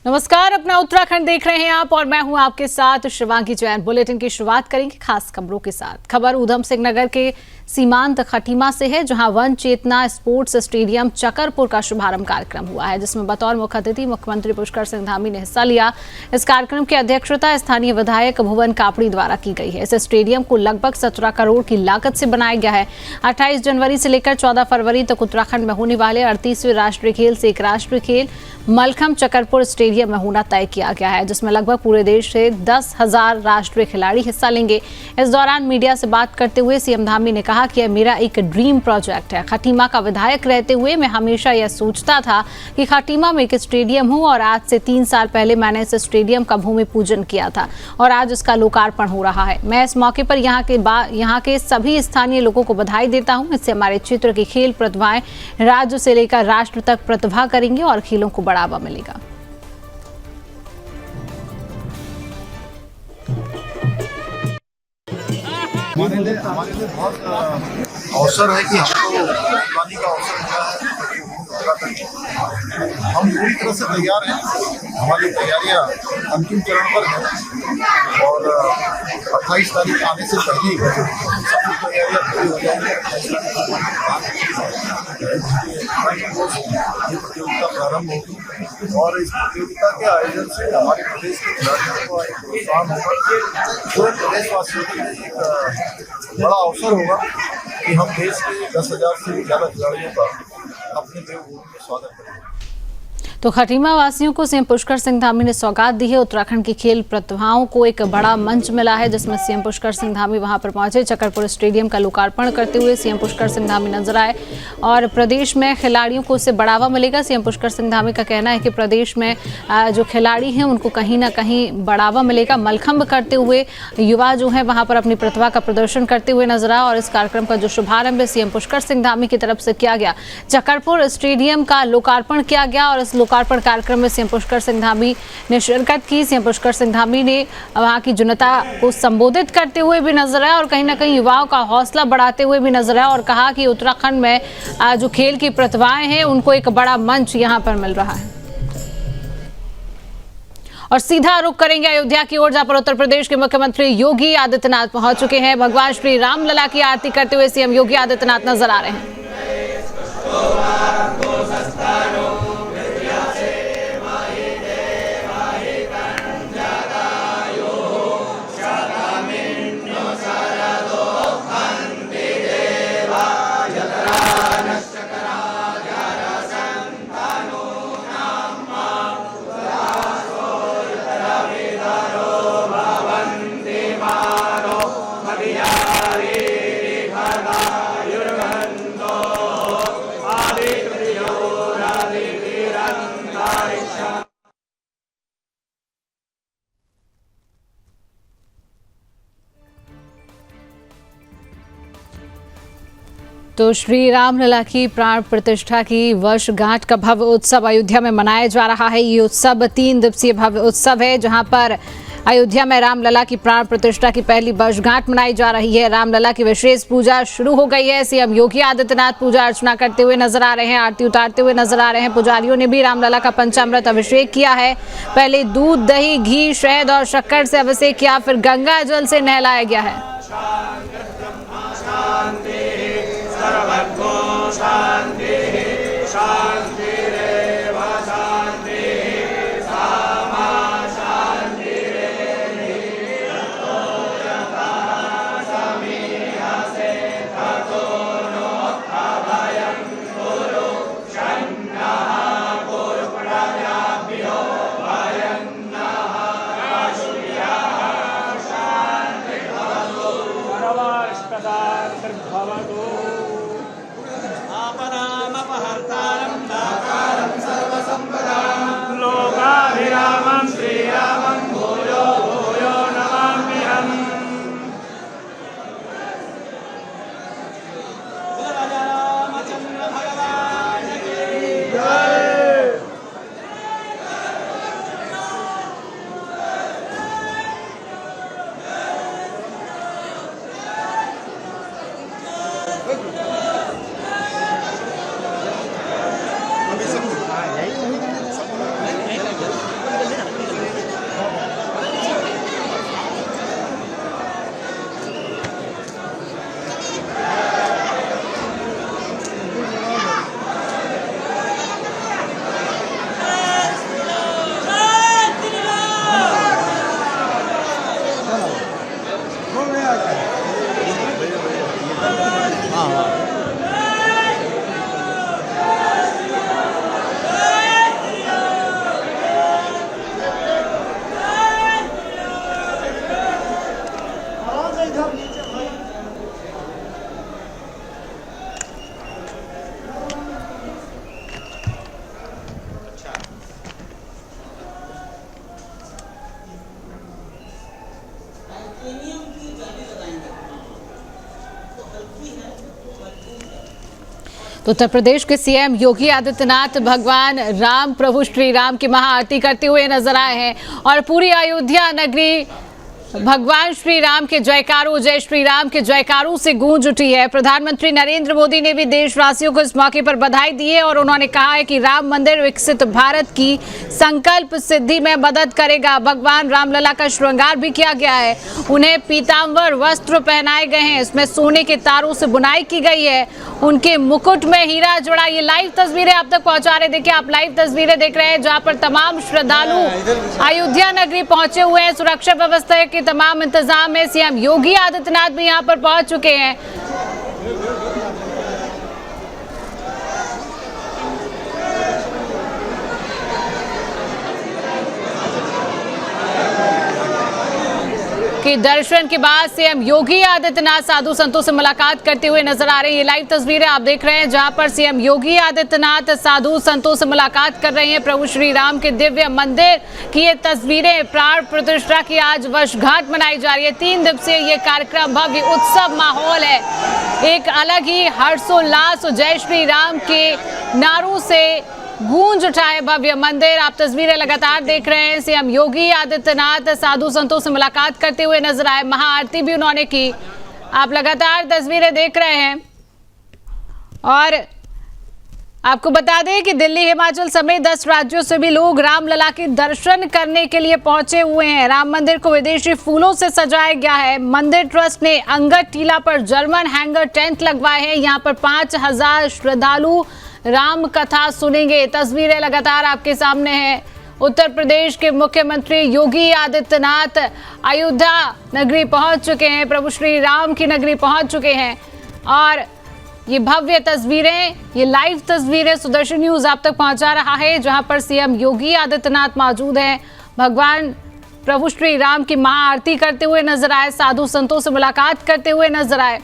नमस्कार, अपना उत्तराखंड देख रहे हैं आप और मैं हूं आपके साथ शिवांगी जैन। बुलेटिन की शुरुआत करेंगे खास खबरों के साथ। खबर ऊधम सिंह नगर के सीमांत खटीमा से है, जहां वन चेतना स्पोर्ट्स स्टेडियम चकरपुर का शुभारंभ कार्यक्रम हुआ है, जिसमें बतौर मुख्य अतिथि मुख्यमंत्री पुष्कर सिंह धामी ने हिस्सा लिया। इस कार्यक्रम की अध्यक्षता स्थानीय विधायक भुवन कापड़ी द्वारा की गई है। इस स्टेडियम को लगभग 17 करोड़ की लागत से बनाया गया है। 28 जनवरी से लेकर 14 फरवरी तक उत्तराखंड में होने वाले 38वें राष्ट्रीय खेल से एक राष्ट्रीय खेल मलखंभ चकरपुर स्टेडियम में होना तय किया गया है, जिसमें लगभग पूरे देश से 10,000 राष्ट्रीय खिलाड़ी हिस्सा लेंगे। इस दौरान मीडिया से बात करते हुए सीएम धामी ने कहा कि यह मेरा एक ड्रीम प्रोजेक्ट है। खटीमा का विधायक रहते हुए मैं हमेशा यह सोचता था कि खटीमा में एक स्टेडियम हो, और आज से 3 साल पहले मैंने इस स्टेडियम का भूमि पूजन किया था और आज इसका लोकार्पण हो रहा है। मैं इस मौके पर यहाँ के सभी स्थानीय लोगों को बधाई देता हूँ। इससे हमारे क्षेत्र की खेल प्रतिभाएं राज्य से लेकर राष्ट्र तक प्रतिभा करेंगे और खेलों को बढ़ावा मिलेगा। हमारे लिए बहुत अवसर है कि हमको पानी का अवसर मिला है। हम पूरी तरह से तैयार हैं। हमारी तैयारियां अंतिम चरण पर हैं और 28 तारीख आने से पहले सभी तैयारियां पूरी हो जाएंगी। ये प्रतियोगिता प्रारंभ होगी और इस प्रतियोगिता के आयोजन से हमारे प्रदेश के खिलाड़ियों को एक प्रोत्साहन होगा। पूरे प्रदेशवासियों के लिए एक बड़ा अवसर होगा कि हम देश के 10,000 से भी ज़्यादा खिलाड़ियों का अपने देवभूमि में स्वागत करेंगे। तो खटीमा वासियों को सीएम पुष्कर सिंह धामी ने सौगात दी है। उत्तराखंड की खेल प्रतिभाओं को एक बड़ा मंच मिला है, जिसमें सीएम पुष्कर सिंह धामी वहां पर पहुंचे। चकरपुर स्टेडियम का लोकार्पण करते हुए सीएम पुष्कर सिंह धामी नजर आए और प्रदेश में खिलाड़ियों को इससे बढ़ावा मिलेगा। सीएम पुष्कर सिंह धामी का कहना है कि प्रदेश में जो खिलाड़ी हैं उनको कहीं ना कहीं बढ़ावा मिलेगा। मलखंभ करते हुए युवा जो है वहां पर अपनी प्रतिभा का प्रदर्शन करते हुए नजर आए और इस कार्यक्रम का जो शुभारंभ सीएम पुष्कर सिंह धामी की तरफ से किया गया। चकरपुर स्टेडियम का लोकार्पण किया गया और इस लोकार्पण कार्यक्रम में सीएम पुष्कर सिंह धामी ने शिरकत की। सीएम पुष्कर सिंह धामी ने वहां की जनता को संबोधित करते हुए भी नजर आए और कहीं ना कहीं युवाओं का हौसला बढ़ाते हुए भी नजर आए और कहा कि उत्तराखंड में जो खेल की प्रतिभाएं हैं उनको एक बड़ा मंच यहां पर मिल रहा है। और सीधा रुख करेंगे अयोध्या की ओर, जहां पर उत्तर प्रदेश के मुख्यमंत्री योगी आदित्यनाथ पहुंच चुके हैं। भगवान श्री राम लला की आरती करते हुए सीएम योगी आदित्यनाथ नजर आ रहे हैं। तो श्री रामलला की प्राण प्रतिष्ठा की वर्षगांठ का भव्य उत्सव अयोध्या में मनाया जा रहा है। ये उत्सव 3 दिवसीय भव्य उत्सव है, जहां पर अयोध्या में रामलला की प्राण प्रतिष्ठा की पहली वर्षगांठ मनाई जा रही है। रामलला की विशेष पूजा शुरू हो गई है। सीएम योगी आदित्यनाथ पूजा अर्चना करते हुए नजर आ रहे हैं, आरती उतारते हुए नजर आ रहे हैं। पुजारियों ने भी रामलला का पंचामृत अभिषेक किया है। पहले दूध, दही, घी, शहद और शक्कर से अभिषेक किया, फिर गंगा जल से नहलाया गया है। तो उत्तर प्रदेश के सीएम योगी आदित्यनाथ भगवान राम प्रभु श्री राम की महाआरती करते हुए नजर आए हैं और पूरी अयोध्या नगरी भगवान श्री राम के जयकारों, जय श्री राम के जयकारों से गूंज उठी है। प्रधानमंत्री नरेंद्र मोदी ने भी देशवासियों को इस मौके पर बधाई दी है और उन्होंने कहा है कि राम मंदिर विकसित भारत की संकल्प सिद्धि में मदद करेगा। भगवान रामलला का श्रृंगार भी किया गया है, उन्हें पीतांबर वस्त्र पहनाए गए हैं, इसमें सोने के तारों से बुनाई की गई है, उनके मुकुट में हीरा जुड़ा। ये लाइव तस्वीरें आप तक पहुंचा रहे, देखिए आप लाइव तस्वीरें देख रहे हैं जहां पर तमाम श्रद्धालु अयोध्या नगरी पहुंचे हुए हैं। सुरक्षा व्यवस्था के तमाम इंतजाम है। सीएम योगी आदित्यनाथ भी यहां पर पहुंच चुके हैं। कि दर्शन के बाद सीएम योगी आदित्यनाथ साधु संतों से मुलाकात करते हुए नजर आ रहे हैं। ये लाइव तस्वीरें आप देख रहे हैं जहां पर सीएम योगी आदित्यनाथ साधु संतों से मुलाकात कर रहे हैं। प्रभु श्री राम के दिव्य मंदिर की ये तस्वीरें, प्राण प्रतिष्ठा की आज वर्षगांठ मनाई जा रही है। 3 दिवसीय ये कार्यक्रम भव्य उत्सव माहौल है, एक अलग ही हर्षोल्लास और जय श्री राम के नारों से गूंज उठा है भव्य मंदिर। आप तस्वीरें लगातार देख रहे हैं। सीएम योगी आदित्यनाथ साधु संतों से मुलाकात करते हुए नजर आए, महाआरती भी उन्होंने की। आप लगातार तस्वीरें देख रहे हैं और आपको बता दें कि दिल्ली, हिमाचल समेत 10 राज्यों से भी लोग रामलला के दर्शन करने के लिए पहुंचे हुए हैं। राम मंदिर को विदेशी फूलों से सजाया गया है। मंदिर ट्रस्ट ने अंगद टीला पर जर्मन हैंगर टेंट लगवाए हैं। यहाँ पर 5000 श्रद्धालु राम कथा सुनेंगे। तस्वीरें लगातार आपके सामने हैं। उत्तर प्रदेश के मुख्यमंत्री योगी आदित्यनाथ अयोध्या नगरी पहुंच चुके हैं, प्रभु श्री राम की नगरी पहुंच चुके हैं और ये भव्य तस्वीरें, ये लाइव तस्वीरें सुदर्शन न्यूज आप तक पहुंचा रहा है, जहां पर सीएम योगी आदित्यनाथ मौजूद हैं। भगवान प्रभु श्री राम की महाआरती करते हुए नजर आए, साधु संतों से मुलाकात करते हुए नजर आए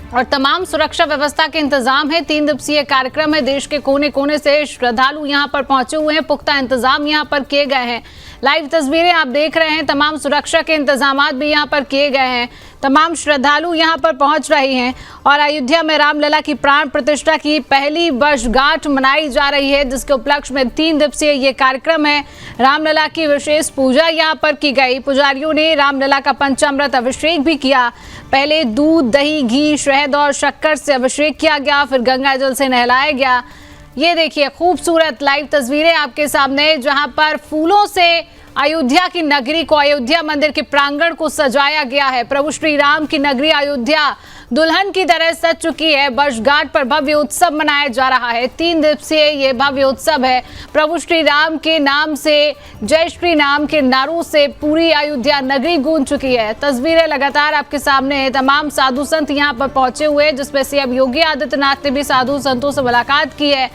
और तमाम सुरक्षा व्यवस्था के इंतजाम है। 3 दिवसीय कार्यक्रम है। देश के कोने कोने से श्रद्धालु यहां पर पहुंचे हुए हैं, पुख्ता इंतजाम यहां पर किए गए हैं। लाइव तस्वीरें आप देख रहे हैं, तमाम सुरक्षा के इंतजामात भी यहां पर किए गए हैं। तमाम श्रद्धालु यहां पर पहुंच रहे हैं और अयोध्या में रामलला की प्राण प्रतिष्ठा की पहली वर्षगांठ मनाई जा रही है, जिसके उपलक्ष्य में 3 दिवसीय ये कार्यक्रम है। रामलला की विशेष पूजा यहां पर की गई। पुजारियों ने रामलला का पंचामृत अभिषेक भी किया। पहले दूध, दही, घी, शहद और शक्कर से अभिषेक किया गया, फिर गंगा जल से नहलाया गया। ये देखिए खूबसूरत लाइव तस्वीरें आपके सामने, जहां पर फूलों से अयोध्या की नगरी को, अयोध्या मंदिर के प्रांगण को सजाया गया है। प्रभु श्री राम की नगरी अयोध्या दुल्हन की तरह सज चुकी है। वर्षगांठ पर भव्य उत्सव मनाया जा रहा है। 3 दिवसीय ये भव्य उत्सव है। प्रभु श्री राम के नाम से, जय श्री राम के नारों से पूरी अयोध्या नगरी गूंज चुकी है। तस्वीरें लगातार आपके सामने है। तमाम साधु संत यहाँ पर पहुंचे हुए, जिसमें सीएम योगी आदित्यनाथ ने भी साधु संतों से मुलाकात की है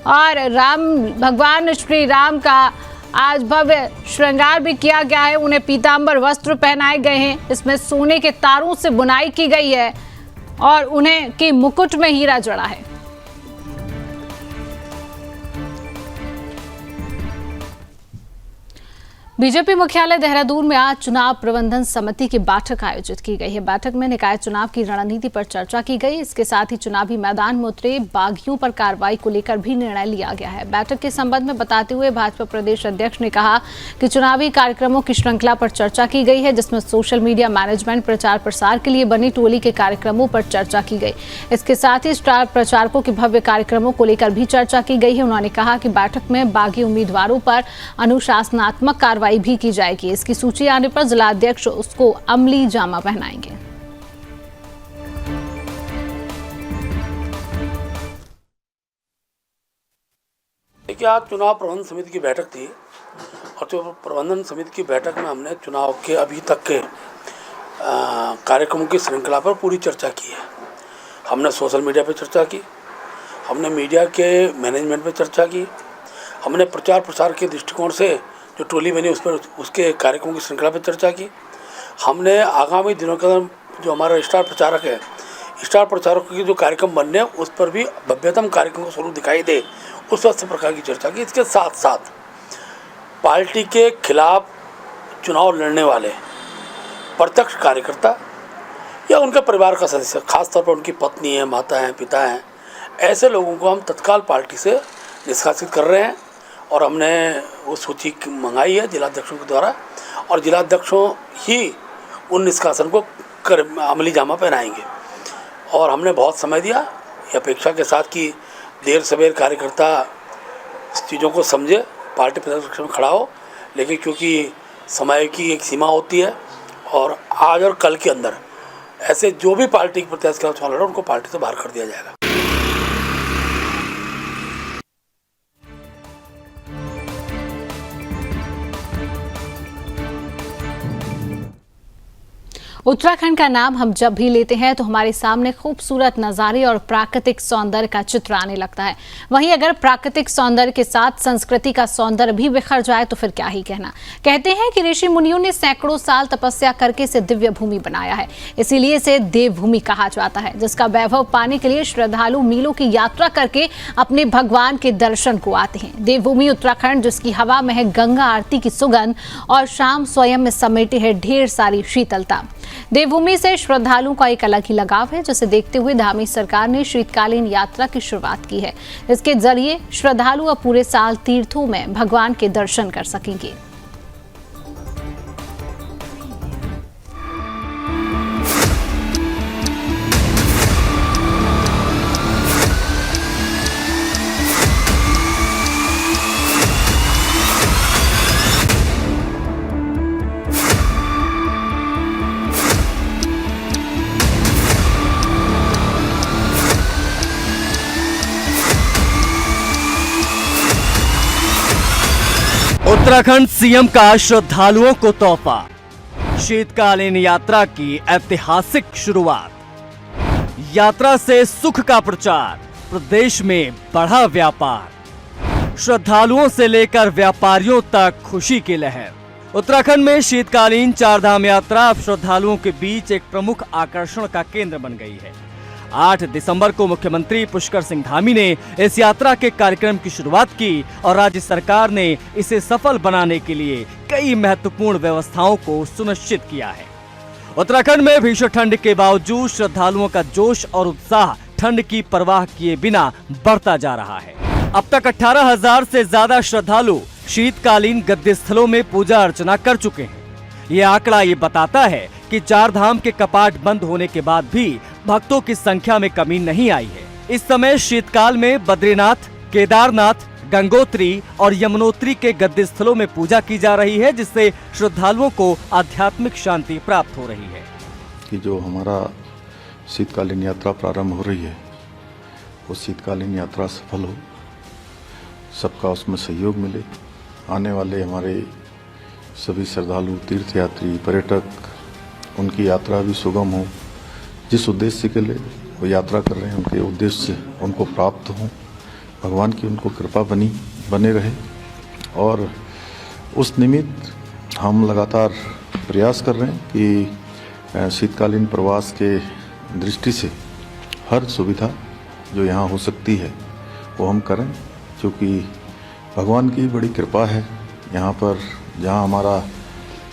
और भगवान श्री राम का आज भव्य श्रृंगार भी किया गया है। उन्हें पीतांबर वस्त्र पहनाए गए हैं, इसमें सोने के तारों से बुनाई की गई है और उन्हें के मुकुट में हीरा जड़ा है। बीजेपी मुख्यालय देहरादून में आज चुनाव प्रबंधन समिति की बैठक आयोजित की गई है। बैठक में निकाय चुनाव की रणनीति पर चर्चा की गई। इसके साथ ही चुनावी मैदान में उतरे बागियों पर कार्रवाई को लेकर भी निर्णय लिया गया है। बैठक के संबंध में बताते हुए भाजपा प्रदेश अध्यक्ष ने कहा कि चुनावी कार्यक्रमों की श्रृंखला पर चर्चा की गई है, जिसमें सोशल मीडिया मैनेजमेंट, प्रचार प्रसार के लिए बनी टोली के कार्यक्रमों पर चर्चा की गई। इसके साथ ही स्टार प्रचारकों के भव्य कार्यक्रमों को लेकर भी चर्चा की गई है। उन्होंने कहा कि बैठक में बागी उम्मीदवारों पर अनुशासनात्मक कार्रवाई भी की जाएगी। इसकी सूची आने पर जिला अध्यक्ष उसको अमली जामा पहनाएंगे। देखिए, आज चुनाव प्रबंधन समिति की बैठक थी और जो प्रबंधन समिति की बैठक में हमने चुनाव के अभी तक के कार्यक्रमों की श्रृंखला पर पूरी चर्चा की है। हमने सोशल मीडिया पर चर्चा की, हमने मीडिया के मैनेजमेंट पर चर्चा की, हमने प्रचार प्रसार के दृष्टिकोण से जो टोली बनी उस पर, उसके कार्यक्रमों की श्रृंखला पर चर्चा की। हमने आगामी दिनों के अंदर जो हमारा स्टार प्रचारक है, स्टार प्रचारकों के जो कार्यक्रम बनने हैं उस पर भी भव्यतम कार्यक्रम का स्वरूप दिखाई दे, उस प्रकार की चर्चा की। इसके साथ साथ पार्टी के खिलाफ चुनाव लड़ने वाले प्रत्यक्ष कार्यकर्ता या उनके परिवार का सदस्य, खासतौर पर उनकी पत्नी है, माता हैं, पिता हैं, ऐसे लोगों को हम तत्काल पार्टी से निष्कासित कर रहे हैं और हमने वो सूची मंगाई है जिलाध्यक्षों के द्वारा और जिलाध्यक्षों ही उन निष्कासन को अमली जामा पहनाएंगे। और हमने बहुत समय दिया ये अपेक्षा के साथ कि देर सवेर कार्यकर्ता चीज़ों को समझे, पार्टी प्रत्यक्ष में खड़ा हो, लेकिन क्योंकि समय की एक सीमा होती है और आज और कल के अंदर ऐसे जो भी पार्टी के प्रत्याशी के खिलाफ लड़ा उनको पार्टी से बाहर कर दिया जाएगा। उत्तराखंड का नाम हम जब भी लेते हैं तो हमारे सामने खूबसूरत नज़ारे और प्राकृतिक सौंदर्य का चित्र आने लगता है। वहीं अगर प्राकृतिक सौंदर्य के साथ संस्कृति का सौंदर्य भी बिखर जाए तो फिर क्या ही कहना। कहते हैं कि ऋषि मुनियों ने सैकड़ों साल तपस्या करके इसे दिव्य भूमि बनाया है, इसीलिए इसे देवभूमि कहा जाता है, जिसका वैभव पाने के लिए श्रद्धालु मीलों की यात्रा करके अपने भगवान के दर्शन को आते हैं। देवभूमि उत्तराखंड, जिसकी हवा में है गंगा आरती की सुगंध और शाम स्वयं में समेटे है ढेर सारी शीतलता। देवभूमि से श्रद्धालुओं का एक अलग ही लगाव है, जिसे देखते हुए धामी सरकार ने शीतकालीन यात्रा की शुरुआत की है। इसके जरिए श्रद्धालु अब पूरे साल तीर्थों में भगवान के दर्शन कर सकेंगे। उत्तराखंड सीएम का श्रद्धालुओं को तोहफा, शीतकालीन यात्रा की ऐतिहासिक शुरुआत। यात्रा से सुख का प्रचार, प्रदेश में बढ़ा व्यापार, श्रद्धालुओं से लेकर व्यापारियों तक खुशी की लहर। उत्तराखंड में शीतकालीन चारधाम यात्रा अब श्रद्धालुओं के बीच एक प्रमुख आकर्षण का केंद्र बन गई है। 8 दिसंबर को मुख्यमंत्री पुष्कर सिंह धामी ने इस यात्रा के कार्यक्रम की शुरुआत की और राज्य सरकार ने इसे सफल बनाने के लिए कई महत्वपूर्ण व्यवस्थाओं को सुनिश्चित किया है। उत्तराखंड में भीषण ठंड के बावजूद श्रद्धालुओं का जोश और उत्साह ठंड की परवाह किए बिना बढ़ता जा रहा है। अब तक 18,000 से ज्यादा श्रद्धालु शीतकालीन गद्दी स्थलों में पूजा अर्चना कर चुके हैं। ये आंकड़ा ये बताता है कि चार धाम के कपाट बंद होने के बाद भी भक्तों की संख्या में कमी नहीं आई है। इस समय शीतकाल में बद्रीनाथ, केदारनाथ, गंगोत्री और यमुनोत्री के गद्दी स्थलों में पूजा की जा रही है, जिससे श्रद्धालुओं को आध्यात्मिक शांति प्राप्त हो रही है। कि जो हमारा शीतकालीन यात्रा प्रारंभ हो रही है वो शीतकालीन यात्रा सफल हो, सबका उसमें सहयोग मिले, आने वाले हमारे सभी श्रद्धालु, तीर्थयात्री, पर्यटक, उनकी यात्रा भी सुगम हो। जिस उद्देश्य के लिए वो यात्रा कर रहे हैं उनके उद्देश्य उनको प्राप्त हों, भगवान की उनको कृपा बने रहे। और उस निमित्त हम लगातार प्रयास कर रहे हैं कि शीतकालीन प्रवास के दृष्टि से हर सुविधा जो यहाँ हो सकती है वो हम करें, क्योंकि भगवान की बड़ी कृपा है। यहाँ पर जहाँ हमारा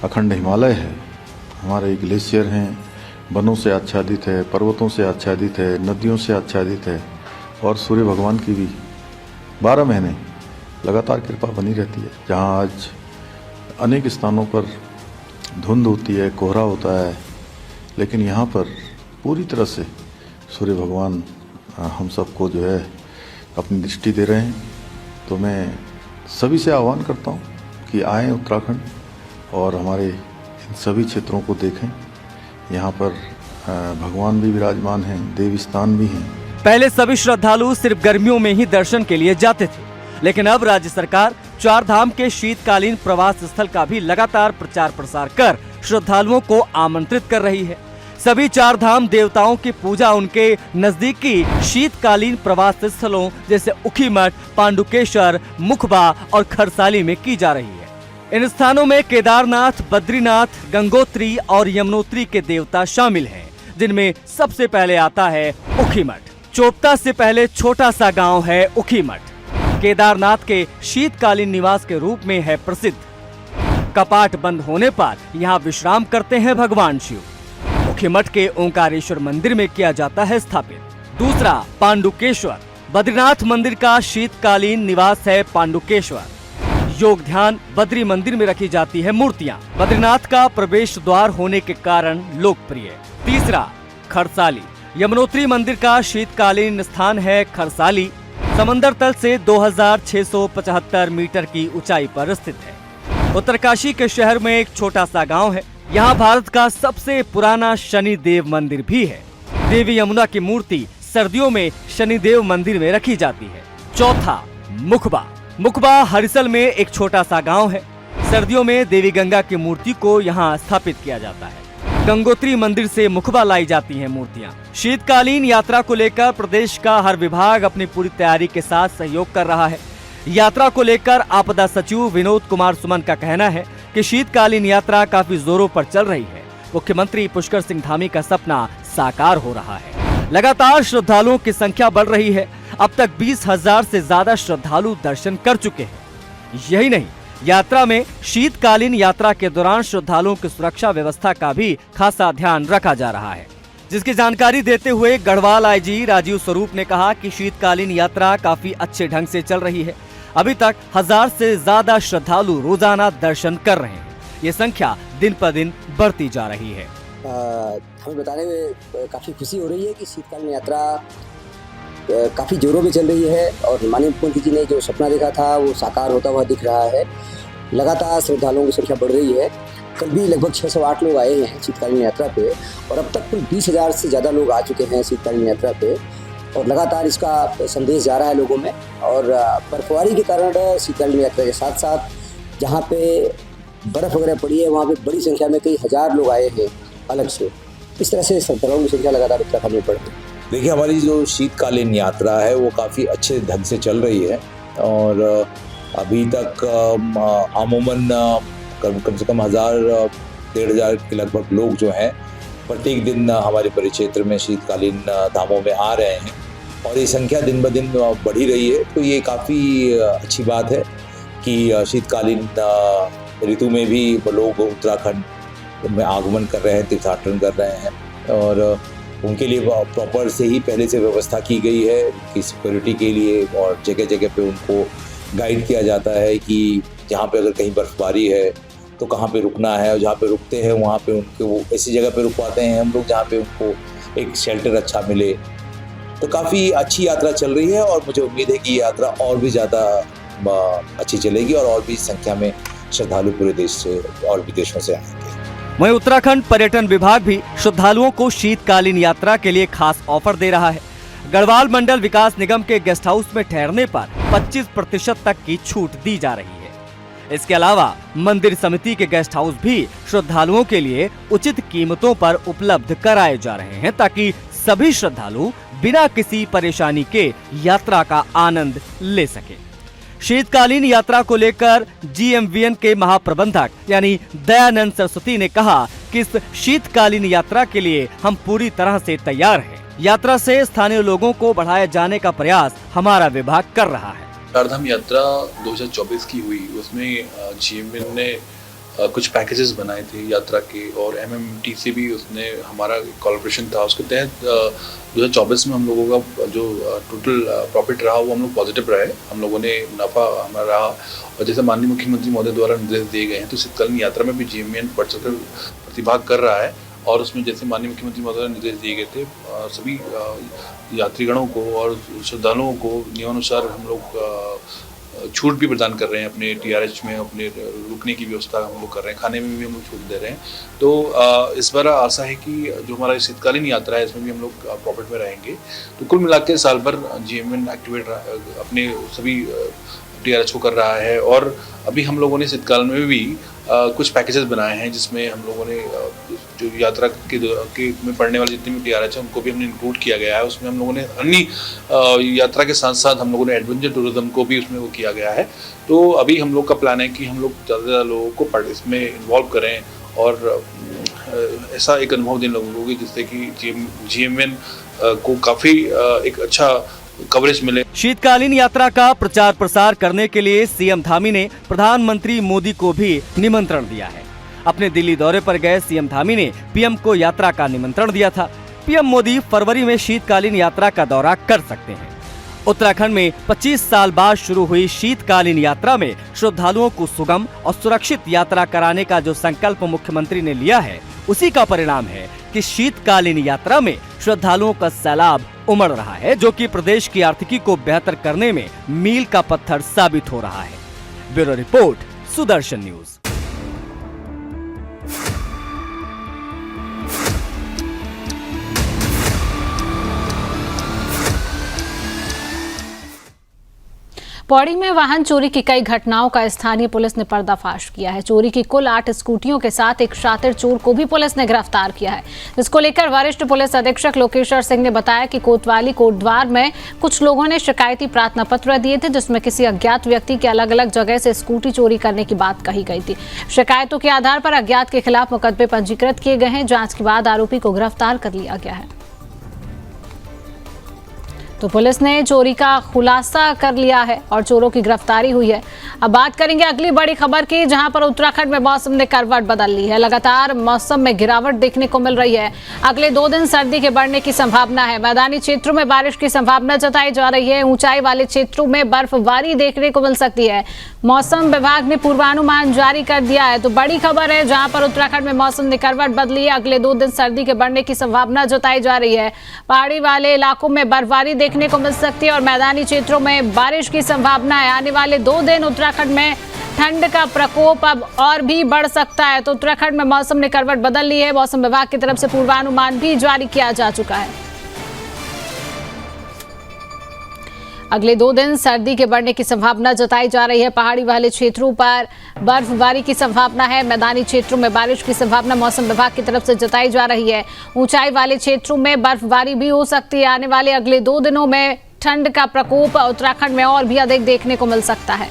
अखंड हिमालय है, हमारे ग्लेशियर हैं, वनों से आच्छादित है, पर्वतों से आच्छादित है, नदियों से आच्छादित है, और सूर्य भगवान की भी 12 महीने लगातार कृपा बनी रहती है। जहाँ आज अनेक स्थानों पर धुंध होती है, कोहरा होता है, लेकिन यहाँ पर पूरी तरह से सूर्य भगवान हम सबको जो है अपनी दृष्टि दे रहे हैं। तो मैं सभी से आह्वान करता हूँ कि आएँ उत्तराखंड और हमारे इन सभी क्षेत्रों को देखें। यहाँ पर भगवान भी विराजमान हैं, देव स्थान भी हैं। पहले सभी श्रद्धालु सिर्फ गर्मियों में ही दर्शन के लिए जाते थे, लेकिन अब राज्य सरकार चार धाम के शीतकालीन प्रवास स्थल का भी लगातार प्रचार प्रसार कर श्रद्धालुओं को आमंत्रित कर रही है। सभी चार धाम देवताओं की पूजा उनके नजदीकी शीतकालीन प्रवास स्थलों जैसे ऊखीमठ, पांडुकेश्वर, मुखबा और खरसाली में की जा रही है। इन स्थानों में केदारनाथ, बद्रीनाथ, गंगोत्री और यमुनोत्री के देवता शामिल हैं, जिनमें सबसे पहले आता है ऊखीमठ। चोपता से पहले छोटा सा गांव है ऊखीमठ। केदारनाथ के शीतकालीन निवास के रूप में है प्रसिद्ध। कपाट बंद होने पर यहाँ विश्राम करते हैं भगवान शिव। ऊखीमठ के ओंकारेश्वर मंदिर में किया जाता है स्थापित। दूसरा पांडुकेश्वर, बद्रीनाथ मंदिर का शीतकालीन निवास है पांडुकेश्वर। योग ध्यान बद्री मंदिर में रखी जाती है मूर्तियां। बद्रीनाथ का प्रवेश द्वार होने के कारण लोकप्रिय। तीसरा, खरसाली। यमुनोत्री मंदिर का शीतकालीन स्थान है खरसाली। समंदर तल से 2675 मीटर की ऊंचाई पर स्थित है। उत्तरकाशी के शहर में एक छोटा सा गांव है। यहाँ भारत का सबसे पुराना शनिदेव मंदिर भी है। देवी यमुना की मूर्ति सर्दियों में शनिदेव मंदिर में रखी जाती है। चौथा, मुखबा। मुखबा हरिसल में एक छोटा सा गांव है। सर्दियों में देवी गंगा की मूर्ति को यहाँ स्थापित किया जाता है। गंगोत्री मंदिर से मुखबा लाई जाती हैं मूर्तियां। शीतकालीन यात्रा को लेकर प्रदेश का हर विभाग अपनी पूरी तैयारी के साथ सहयोग कर रहा है। यात्रा को लेकर आपदा सचिव विनोद कुमार सुमन का कहना है कि शीतकालीन यात्रा काफी जोरों पर चल रही है। मुख्यमंत्री पुष्कर सिंह धामी का सपना साकार हो रहा है। लगातार श्रद्धालुओं की संख्या बढ़ रही है। अब तक 20,000 से ज्यादा श्रद्धालु दर्शन कर चुके हैं। यही नहीं, यात्रा में शीतकालीन यात्रा के दौरान श्रद्धालुओं की सुरक्षा व्यवस्था का भी खासा ध्यान रखा जा रहा है, जिसकी जानकारी देते हुए गढ़वाल आईजी राजीव स्वरूप ने कहा कि शीतकालीन यात्रा काफी अच्छे ढंग से चल रही है। अभी तक 1000 से ज्यादा श्रद्धालु रोजाना दर्शन कर रहे हैं। ये संख्या दिन पर दिन बढ़ती जा रही है। हमें बताने में काफ़ी खुशी हो रही है कि शीतकालीन यात्रा काफ़ी जोरों में चल रही है और माननीय मुख्यमंत्री जी ने जो सपना देखा था वो साकार होता हुआ दिख रहा है। लगातार श्रद्धालुओं की संख्या बढ़ रही है। कल भी लगभग 608 लोग आए हैं शीतकालीन यात्रा पे और अब तक कुल 20,000 से ज़्यादा लोग आ चुके हैं शीतकालीन यात्रा पे और लगातार इसका संदेश जा रहा है लोगों में। और बर्फबारी के कारण शीतकालीन यात्रा के साथ साथ जहाँ पे बर्फ़ वगैरह पड़ी है वहाँ पे बड़ी संख्या में कई हज़ार लोग आए हैं अलग से। इस तरह से श्रद्धालुओं की संख्या लगातार उत्तराखंड में बढ़ती है। देखिए, हमारी जो शीतकालीन यात्रा है वो काफ़ी अच्छे ढंग से चल रही है और अभी तक अमूमन कम से कम 1,000-1,500 के लगभग लोग जो हैं प्रत्येक दिन हमारे परिक्षेत्र में शीतकालीन धामों में आ रहे हैं और ये संख्या दिन ब दिन बढ़ ही रही है। तो ये काफ़ी अच्छी बात है कि शीतकालीन ऋतु में भी लोग उत्तराखंड में आगमन कर रहे हैं, तीर्थाटन कर रहे हैं और उनके लिए प्रॉपर से ही पहले से व्यवस्था की गई है उनकी सिक्योरिटी के लिए और जगह जगह पे उनको गाइड किया जाता है कि जहाँ पे अगर कहीं बर्फबारी है तो कहाँ पे रुकना है और जहाँ पे रुकते हैं वहाँ पे उनको वो ऐसी जगह पे रुकवाते हैं हम लोग जहाँ पे उनको एक शेल्टर अच्छा मिले। तो काफ़ी अच्छी यात्रा चल रही है और मुझे उम्मीद है कि ये यात्रा और भी ज़्यादा अच्छी चलेगी और भी संख्या में श्रद्धालु पूरे देश से और विदेशों से आएंगे। वहीं उत्तराखंड पर्यटन विभाग भी श्रद्धालुओं को शीतकालीन यात्रा के लिए खास ऑफर दे रहा है। गढ़वाल मंडल विकास निगम के गेस्ट हाउस में ठहरने पर 25% तक की छूट दी जा रही है। इसके अलावा मंदिर समिति के गेस्ट हाउस भी श्रद्धालुओं के लिए उचित कीमतों पर उपलब्ध कराए जा रहे हैं ताकि सभी श्रद्धालु बिना किसी परेशानी के यात्रा का आनंद ले सके। शीतकालीन यात्रा को लेकर GMVN के महाप्रबंधक यानी दयानंद सरस्वती ने कहा कि इस शीतकालीन यात्रा के लिए हम पूरी तरह से तैयार हैं। यात्रा से स्थानीय लोगों को बढ़ाए जाने का प्रयास हमारा विभाग कर रहा है। चारधाम यात्रा 2024 की हुई, उसमें GMVN ने कुछ पैकेजेस बनाए थे यात्रा के और MMT से भी उसने हमारा कोलैबोरेशन था। उसके तहत 2024 में हम लोगों का जो टोटल प्रॉफिट रहा वो हम लोग पॉजिटिव रहे। हम लोगों ने मुनाफा हमारा रहा और जैसे माननीय मुख्यमंत्री महोदय द्वारा निर्देश दिए गए हैं तो शीतकालीन यात्रा में भी GMVN बढ़-चढ़कर प्रतिभाग कर रहा है और उसमें जैसे माननीय मुख्यमंत्री महोदय द्वारा निर्देश दिए गए थे सभी यात्रीगणों को और श्रद्धालुओं को नियमानुसार हम लोग छूट भी प्रदान कर रहे हैं। अपने TRH में अपने रुकने की व्यवस्था हम लोग कर रहे हैं, खाने में भी हम लोग छूट दे रहे हैं। तो इस बार आशा है कि जो हमारा शीतकालीन यात्रा है इसमें भी हम लोग प्रॉफिट में रहेंगे। तो कुल मिला के साल भर GMVN एक्टिवेट अपने सभी TRH को कर रहा है और अभी हम लोगों ने शीतकाल में भी कुछ पैकेजेस बनाए हैं जिसमें हम लोगों ने जो यात्रा के में पड़ने वाले जितने भी TRH हैं उनको भी हमने इंक्लूड किया गया है। उसमें हम लोगों ने अन्य यात्रा के साथ साथ हम लोगों ने एडवेंचर टूरिज्म को भी उसमें वो किया गया है। तो अभी हम लोग का प्लान है कि हम लोग ज़्यादा से ज़्यादा लोगों को इसमें इन्वॉल्व करें और ऐसा एक अनुभव दें लोगों को जिससे कि GMVN को काफ़ी एक अच्छा कवरेज मिले। शीतकालीन यात्रा का प्रचार प्रसार करने के लिए CM धामी ने प्रधानमंत्री मोदी को भी निमंत्रण दिया है। अपने दिल्ली दौरे पर गए CM धामी ने PM को यात्रा का निमंत्रण दिया था। PM मोदी फरवरी में शीतकालीन यात्रा का दौरा कर सकते हैं। उत्तराखंड में 25 साल बाद शुरू हुई शीतकालीन यात्रा में श्रद्धालुओं को सुगम और सुरक्षित यात्रा कराने का जो संकल्प मुख्यमंत्री ने लिया है, उसी का परिणाम है कि शीतकालीन यात्रा में श्रद्धालुओं का सैलाब उमड़ रहा है, जो कि प्रदेश की आर्थिकी को बेहतर करने में मील का पत्थर साबित हो रहा है। Bureau report, Sudarshan news. Pauri में वाहन चोरी की कई घटनाओं का स्थानीय पुलिस ने पर्दाफाश किया है। चोरी की कुल 8 स्कूटियों के साथ एक शातिर चोर को भी पुलिस ने गिरफ्तार किया है, जिसको लेकर वरिष्ठ पुलिस अधीक्षक लोकेश्वर सिंह ने बताया कि कोतवाली कोटद्वार में कुछ लोगों ने शिकायती प्रार्थना पत्र दिए थे, जिसमें किसी अज्ञात व्यक्ति के अलग अलग जगह से स्कूटी चोरी करने की बात कही गई थी। शिकायतों के आधार पर अज्ञात के खिलाफ मुकदमे पंजीकृत किए गए हैं। जाँच के बाद आरोपी को गिरफ्तार कर लिया गया है। तो पुलिस ने चोरी का खुलासा कर लिया है और चोरों की गिरफ्तारी हुई है। अब बात करेंगे अगली बड़ी खबर की, जहां पर उत्तराखंड में मौसम ने करवट बदल ली है। लगातार मौसम में गिरावट देखने को मिल रही है। अगले 2 दिन सर्दी के बढ़ने की संभावना है। मैदानी क्षेत्रों में बारिश की संभावना जताई जा रही है। ऊंचाई वाले क्षेत्रों में बर्फबारी देखने को मिल सकती है। मौसम विभाग ने पूर्वानुमान जारी कर दिया है। तो बड़ी खबर है, जहां पर उत्तराखंड में मौसम ने करवट बदली है। अगले 2 दिन सर्दी के बढ़ने की संभावना जताई जा रही है। पहाड़ी वाले इलाकों में बर्फबारी देखने को मिल सकती है और मैदानी क्षेत्रों में बारिश की संभावना है। आने वाले 2 दिन उत्तराखंड में ठंड का प्रकोप अब और भी बढ़ सकता है। तो उत्तराखंड में मौसम ने करवट बदल ली है। मौसम विभाग की तरफ से पूर्वानुमान भी जारी किया जा चुका है। अगले 2 दिन सर्दी के बढ़ने की संभावना जताई जा रही है। पहाड़ी वाले क्षेत्रों पर बर्फबारी की संभावना है। मैदानी क्षेत्रों में बारिश की संभावना मौसम विभाग की तरफ से जताई जा रही है। ऊंचाई वाले क्षेत्रों में बर्फबारी भी हो सकती है। आने वाले अगले 2 दिनों में ठंड का प्रकोप उत्तराखंड में और भी अधिक देखने को मिल सकता है।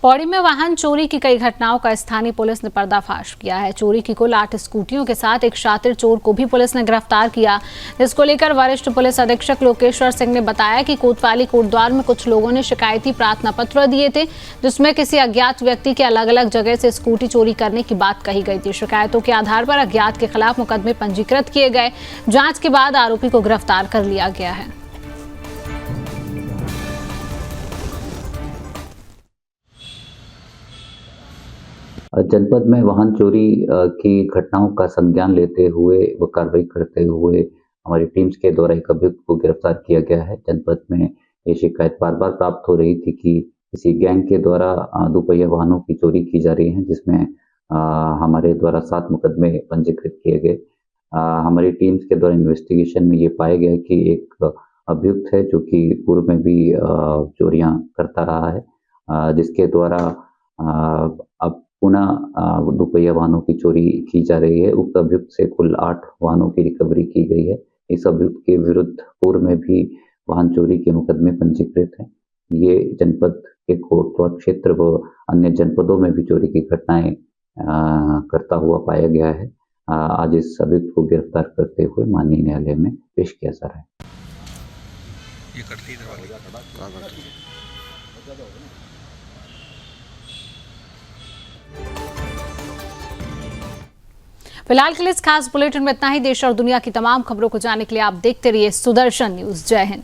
पौड़ी में वाहन चोरी की कई घटनाओं का स्थानीय पुलिस ने पर्दाफाश किया है। चोरी की कुल 8 स्कूटियों के साथ एक शातिर चोर को भी पुलिस ने गिरफ्तार किया, जिसको लेकर वरिष्ठ पुलिस अधीक्षक लोकेश्वर सिंह ने बताया कि कोतवाली कोटद्वार में कुछ लोगों ने शिकायती प्रार्थना पत्र दिए थे, जिसमें किसी अज्ञात व्यक्ति के अलग अलग जगह से स्कूटी चोरी करने की बात कही गई थी। शिकायतों के आधार पर अज्ञात के खिलाफ मुकदमे पंजीकृत किए गए। जाँच के बाद आरोपी को गिरफ्तार कर लिया गया है। जनपद में वाहन चोरी की घटनाओं का संज्ञान लेते हुए व कार्रवाई करते हुए हमारी टीम्स के द्वारा एक अभियुक्त को गिरफ्तार किया गया है। जनपद में ये शिकायत बार बार प्राप्त हो रही थी कि किसी गैंग के द्वारा दोपहिया वाहनों की चोरी की जा रही है, जिसमें हमारे द्वारा 7 मुकदमे पंजीकृत किए गए। हमारी टीम्स के द्वारा इन्वेस्टिगेशन में ये पाया गया कि एक अभियुक्त है जो कि पूर्व में भी चोरियां करता रहा है, जिसके द्वारा अब पुनः दोपहिया वाहनों की चोरी की जा रही है। उक्त अभियुक्त से कुल 8 वाहनों की रिकवरी की गई है। इस अभियुक्त के विरुद्ध पूर्व में भी वाहन चोरी के मुकदमे पंजीकृत हैं। ये जनपद के कोटद्वार क्षेत्र व अन्य जनपदों में भी चोरी की घटनाएं करता हुआ पाया गया है। आज इस अभियुक्त को गिरफ्तार करते हुए माननीय न्यायालय में पेश किया जा रहा है। फिलहाल के लिए इस खास बुलेटिन में इतना ही। देश और दुनिया की तमाम खबरों को जानने के लिए आप देखते रहिए सुदर्शन न्यूज। जय हिंद।